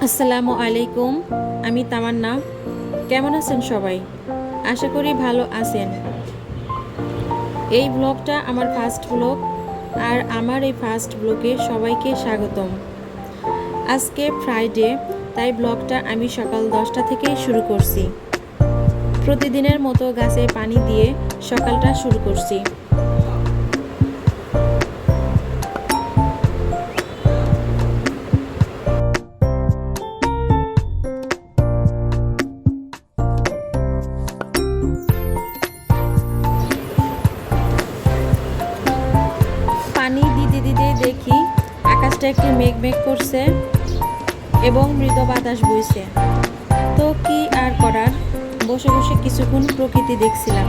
আসসালামু আলাইকুম। আমি তামান্না। কেমন আছেন সবাই? আশা করি ভালো আছেন। এই ব্লগটা আমার ফার্স্ট ব্লগ, আর আমার এই ফার্স্ট ব্লগে সবাইকে স্বাগতম। আজকে ফ্রাইডে, তাই ব্লগটা আমি সকাল 10টা থেকেই শুরু করছি। প্রতিদিনের মতো গাছে পানি দিয়ে সকালটা শুরু করছি। পানি দিতে দিতে দেখি আকাশটা একটু মেঘ মেঘ করছে এবং মৃদু বাতাস বইছে। তো কি আর করার, বসে বসে কিছুক্ষণ প্রকৃতি দেখছিলাম।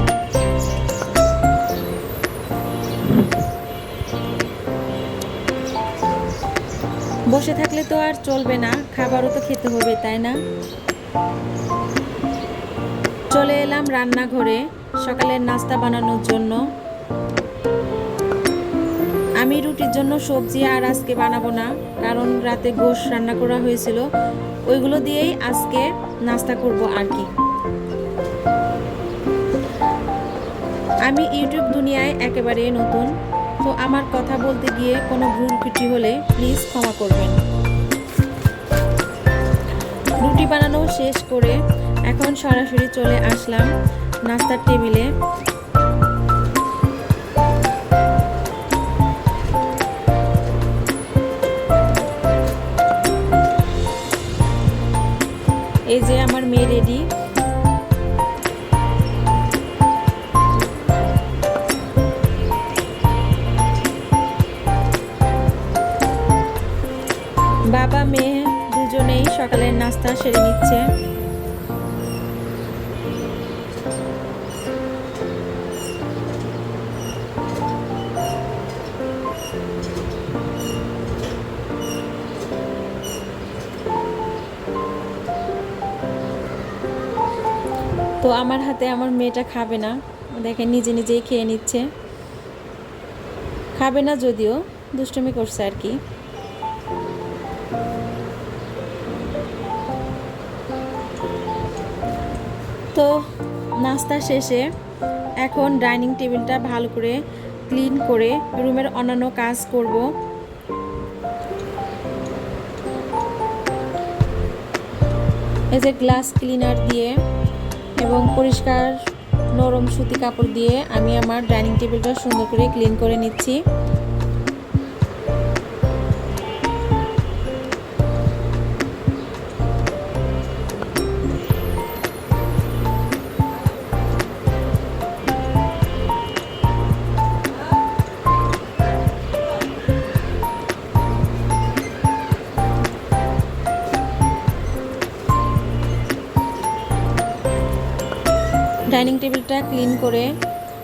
বসে থাকলে তো আর চলবে না, খাবারও তো খেতে হবে, তাই না? চলে এলাম রান্নাঘরে সকালের নাস্তা বানানোর জন্য। আমি রুটির জন্য সবজি আর আজকে বানাবো না, কারণ রাতে গোশত রান্না করা হয়েছিল, ওইগুলো দিয়েই আজকে নাস্তা করব আর কি। আমি ইউটিউব দুনিয়ায় একেবারে নতুন, তো আমার কথা বলতে গিয়ে কোনো ভুল ত্রুটি হলে প্লিজ ক্ষমা করবেন। রুটি বানানো শেষ করে এখন সরাসরি চলে আসলাম নাস্তার টেবিলে। এই যে আমার মেয়ে রেডি। বাবা মেয়ে দুজনেই সকালের নাস্তা সেরে নিচ্ছে। তো আমার হাতে আমার মেয়েটা খাবে না, দেখেন নিজে নিজেই খেয়ে নিচ্ছে। খাবে না যদিও, দুষ্টুমি করছে আর কি। তো নাস্তা শেষে এখন ডাইনিং টেবিলটা ভালো করে ক্লিন করে রুমের অন্যান্য কাজ করব। এই যে গ্লাস ক্লিনার দিয়ে এবং পরিষ্কার নরম সুতি কাপড় দিয়ে আমি আমার ডাইনিং টেবিলটা সুন্দর করে ক্লিন করে নিচ্ছি। ডাইনিং টেবিলটা ক্লিন করে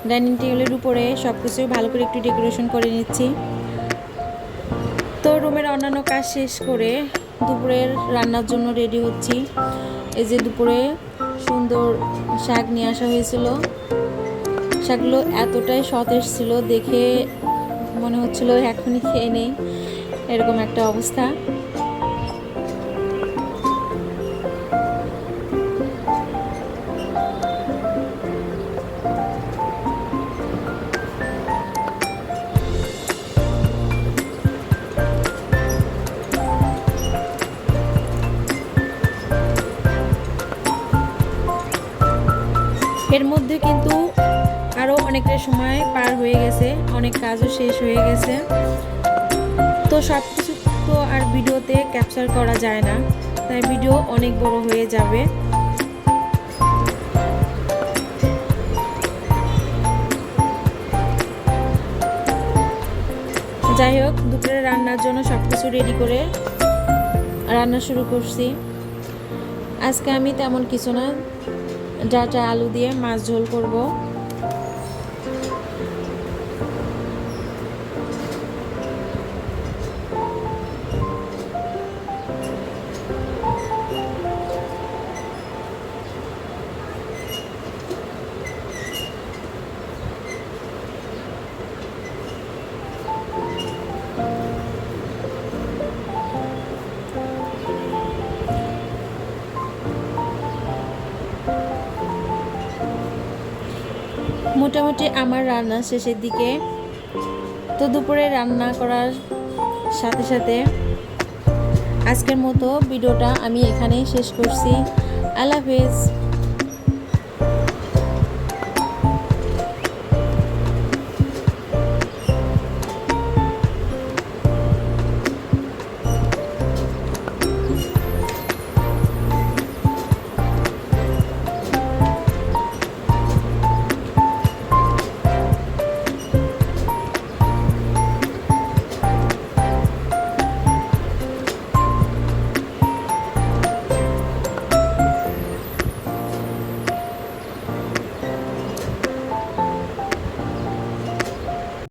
ডাইনিং টেবিলের উপরে সব কিছু ভালো করে একটু ডেকোরেশন করে নিচ্ছি। তো রুমের অন্যান্য কাজ শেষ করে দুপুরের রান্নার জন্য রেডি হচ্ছি। এই যে দুপুরে সুন্দর শাক নিয়ে আসা হয়েছিল, শাকগুলো এতটাই সতেজ ছিল, দেখে মনে হচ্ছিল এখনই খেয়ে নেই, এরকম একটা অবস্থা। এর মধ্যে কিন্তু আরও অনেকটা সময় পার হয়ে গেছে, অনেক কাজও শেষ হয়ে গেছে। তো সব কিছু তো আর ভিডিওতে ক্যাপচার করা যায় না, তাই ভিডিও অনেক বড় হয়ে যাবে। যাই হোক, দুপুরে রান্নার জন্য সব কিছু রেডি করে রান্না শুরু করছি। আজকে আমি তেমন কিছু না, ডাঁটা আলু দিয়ে মাছ ঝোল করব। মোটামুটি আমার রান্না শেষের দিকে। তো দুপুরে রান্না করার সাথে সাথে আজকের মতো ভিডিওটা আমি এখানেই শেষ করছি। আল্লাহ হাফেজ।